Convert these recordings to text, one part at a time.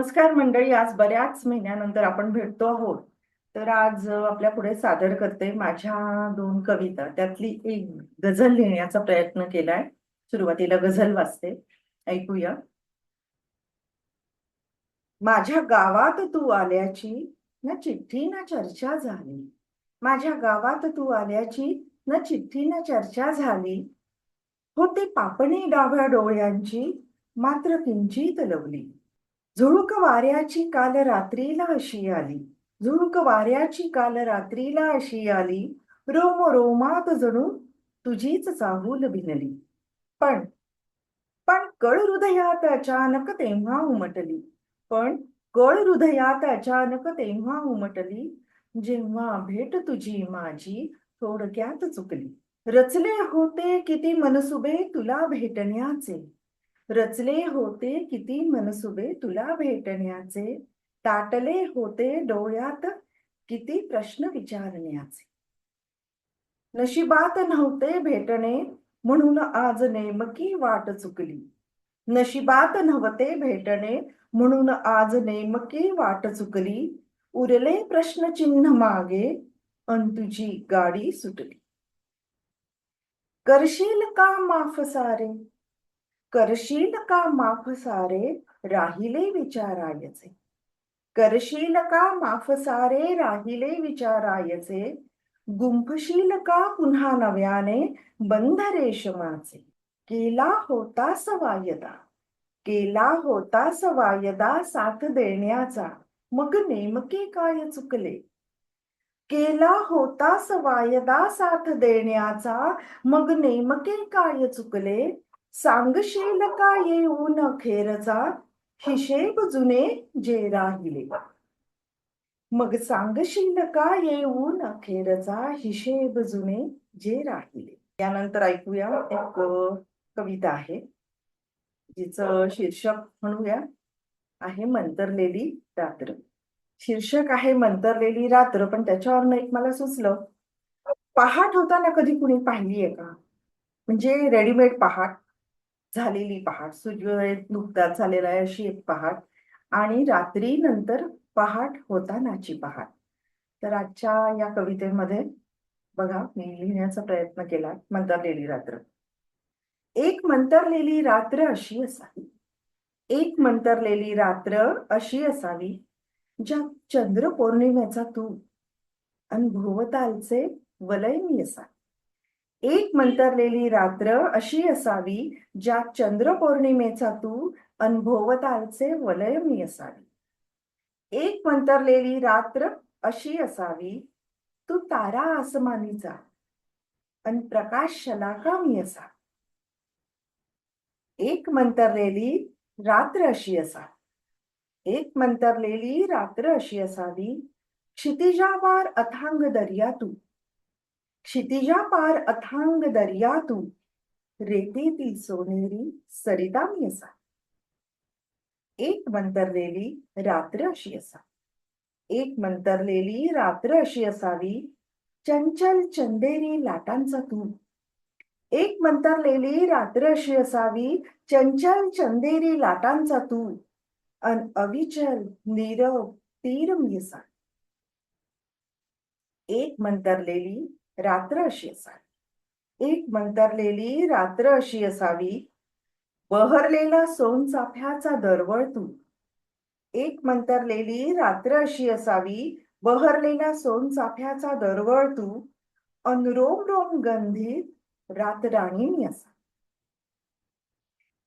नमस्कार मंडळी. आज बऱ्याच महिन्यानंतर आपण भेटतो आहोत. तर आज आपल्या पुढे सादर करते माझ्या दोन कविता. त्यातली एक गझल लिहिण्याचा प्रयत्न केलाय. सुरुवातीला गझल वाचते, ऐकूया. माझ्या गावात तू आल्याची न चिठ्ठी न चर्चा झाली. माझ्या गावात तू आल्याची न चिठ्ठी न चर्चा झाली. होते पापणी डाव्या डोळ्यांची, मात्र किंचित लवली. झुळूक वाऱ्याची काल रात्रीला अशी आली. झुळूक वाऱ्याची काल रात्रीला अशी आली. रोम रोमात जणू तुझीच चाहूल भिनली. पण पण कळ हृदयात अचानक तेव्हा उमटली. पण कळ हृदयात अचानक तेव्हा उमटली, जेव्हा भेट तुझी माझी थोडक्यात चुकली. रचले होते किती मनसुबे तुला भेटण्याचे. रचले होते किती मनसुबे तुला भेटण्याचे. ताटले होते डोळ्यात किती प्रश्न विचारण्याचे. नशिबात नव्हते भेटणे म्हणून आज नेमकी वाट चुकली. नशिबात नव्हते भेटणे म्हणून आज नेमकी वाट चुकली. उरले प्रश्नचिन्ह मागे अन तुझी गाडी सुटली. करशील का माफ सारे, करशील का माफ सारे, राहिले विचारायचे. करशील का माफ सारे, राहिले विचारायचे. गुंफशील का पुन्हा नव्याने बंध रेशमाचे. केला होतास वायदा, केला होतास वायदा साथ देण्याचा, मग नेमके काय चुकले. केला होतास वायदा साथ देण्याचा, मग नेमके काय चुकले. सांगशील का येऊन अखेरचा, हिशेब जुने जे राहिले. मग सांगशील का येऊन अखेरचा, हिशेब जुने जे राहिले. यानंतर ऐकूया एक कविता आहे, जिचं शीर्षक म्हणूया आहे मंतरलेली रात्र. शीर्षक आहे मंतरलेली रात्र, पण त्याच्यावरनं एक मला सुचलं, पहाट होताना कधी कुणी पाहिली आहे का? म्हणजे रेडीमेड पहाट, झालेली पहाट, सूर्योदय नुकताच झालेला आहे अशी एक पहाट, आणि रात्री नंतर पहाट होतानाची पहाट. तर आजच्या या कवितेमध्ये बघा, मी लिहिण्याचा प्रयत्न केला मंतरलेली रात्र. एक मंतरलेली रात्र अशी असावी, एक मंतरलेली रात्र अशी असावी, ज्या चंद्र पौर्णिमेचा तू अनुभवतालचे वलय मी असा. एक मंतरलेली रात्र अशी असावी, ज्या चंद्र पौर्णिमेचा तू अनुभवतालचे वलय मी असावी. एक मंतरलेली रात्र अशी असावी, तू तारा आसमानीचा अन प्रकाश शलाका मी असा. एक मंतरलेली रात्र अशी असा, एक मंतरलेली रात्र अशी असावी, क्षितिजापार अथांग दर्या तू, क्षितिजापार अथांग दर्या तू, रेतीतील सोनेरी सरिता मी असा. एक मंतरलेली रात्र अशी असा, एक मंतरलेली रात्र अशी असावी, चंचल चंदेरी लाटांचा तू. एक मंतरलेली रात्र अशी असावी, चंचल चंदेरी लाटांचा तू, अन अविचल नीरव तीर मी असा. एक मंतरलेली रात्र अशी असावी, एक मंतरलेली रात्र अशी असावी, बहरलेला सोनचाफ्याचा दरवळ तू. एक मंतरलेली रात्र अशी असावी, बहरलेला सोनचाफ्याचा दरवळ तू, अन रोम रोम गंधीत रातराणी मी असा.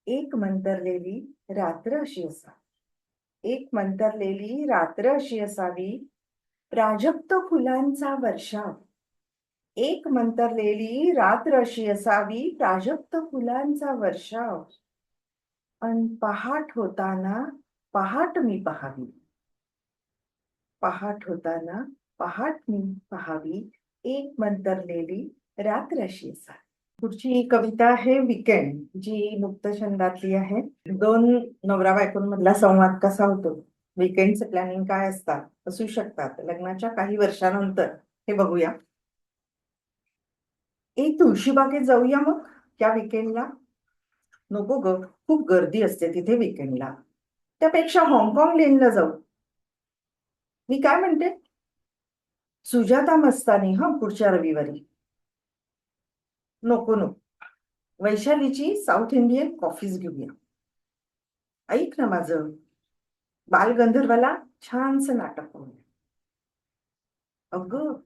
एक मंतरलेली रात्र अशी असावी, एक मंतरलेली रात्र अशी असावी, प्राजक्त फुलांचा वर्षाव. एक मंतरलेली रात्र अशी असावी, प्राजक्त फुलांचा वर्षाव, अन पहाट होताना पहाट मी पहावी. पहाट होताना पहाट मी पहावी, एक मंतरलेली रात्र अशी असावी. पुढची कविता आहे वीकेंड, जी मुक्त छंदातली आहे. दोन नवरा बायकोंमधला संवाद कसा होतो, वीकेंडचे प्लॅनिंग काय असतात, असू शकतात लग्नाच्या काही वर्षानंतर, हे बघूया. तुळशीबागेत जाऊया मग त्या वीकेंडला. नको ग, खूप गर्दी असते तिथे वीकेंडला. त्यापेक्षा हाँगकाँग लेनला जाऊ. मी काय म्हणते, सुजाता मस्तानी हा पुढच्या रविवारी. नको नको, वैशालीची साऊथ इंडियन कॉफीज घेऊया. ऐक ना माझं, बालगंधर्वाला छानसं नाटक पाहूया. अगं,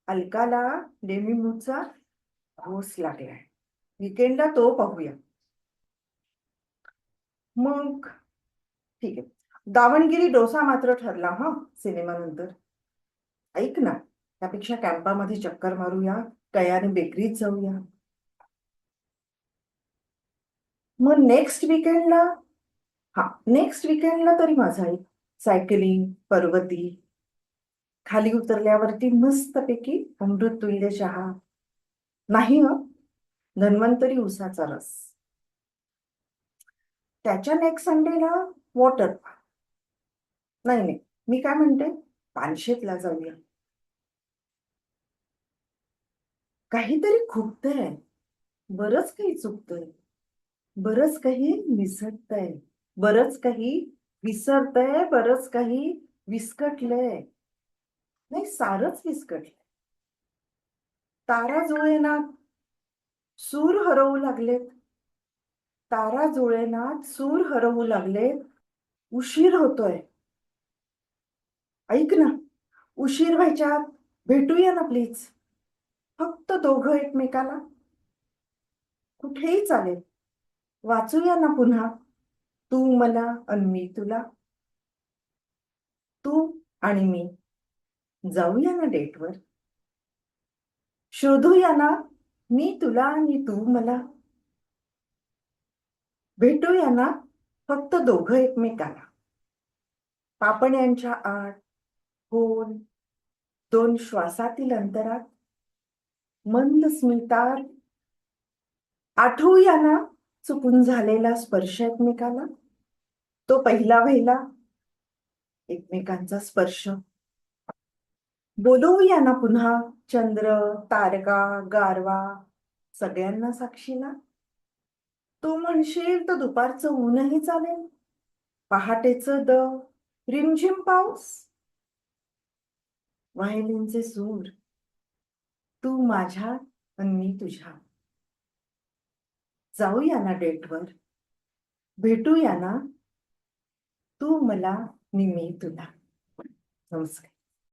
अलकाला डेमीमूरचा घोस लागलाय. विकेंडला तो पाहूया. मग ठीक आहे, दावणगिरी डोसा मात्र ठरला हा सिनेमानंतर. ऐक ना, त्यापेक्षा कॅम्पामध्ये चक्कर मारूया, कयानी बेकरीत जाऊया. मग नेक्स्ट विकेंडला तरी माझा एक सायकलिंग, पर्वती, खाली उतरल्यावरती मस्तपैकी अमृततुल्य चहा. नाही ह, धन्वंतरी उसाचा रस. त्याच्या नेक्स्ट संडेला वॉटर. नाही नाही, मी काय म्हणते, पानशेतला जाऊया. काहीतरी खुपतंय, बरंच काही चुकतंय, बरंच काही विसरतंय, बरंच काही विस्कटलंय. नाही, सारच विस्कटलंय. तारा जुळेनात, सूर हरवू लागलेत. तारा जुळेनात, सूर हरवू लागलेत. उशीर होतोय. ऐक ना, उशीर व्हायच्या आत भेटूया ना प्लीज. फक्त दोघं एकमेकाला. कुठेही चालेल. वाचूया ना पुन्हा, तू मला आणि मी तुला. तू आणि मी जाऊया ना डेटवर. शोधूया ना, मी तुला आणि तू मला. भेटूया ना, फक्त दोघं एकमेकाला. पापण्यांच्या आत, खोल, दोन श्वासातील अंतरात, मंद स्मितात. आठवूया ना, चुकून झालेला स्पर्श एकमेकाला. तो पहिला वहिला एकमेकांचा स्पर्श. बोलवूया ना पुन्हा, चंद्र, तारका, गारवा, सगळ्यांना साक्षीला. तू म्हणशील तर दुपारचं ऊनही चालेल, पहाटेचं रिमझिम पाऊस, व्हायोलिनचे सूर, तू माझ्या आणि मी तुझ्या. जाऊया ना डेटवर. भेटूया ना, तू मला आणि मी तुला. नमस्कार.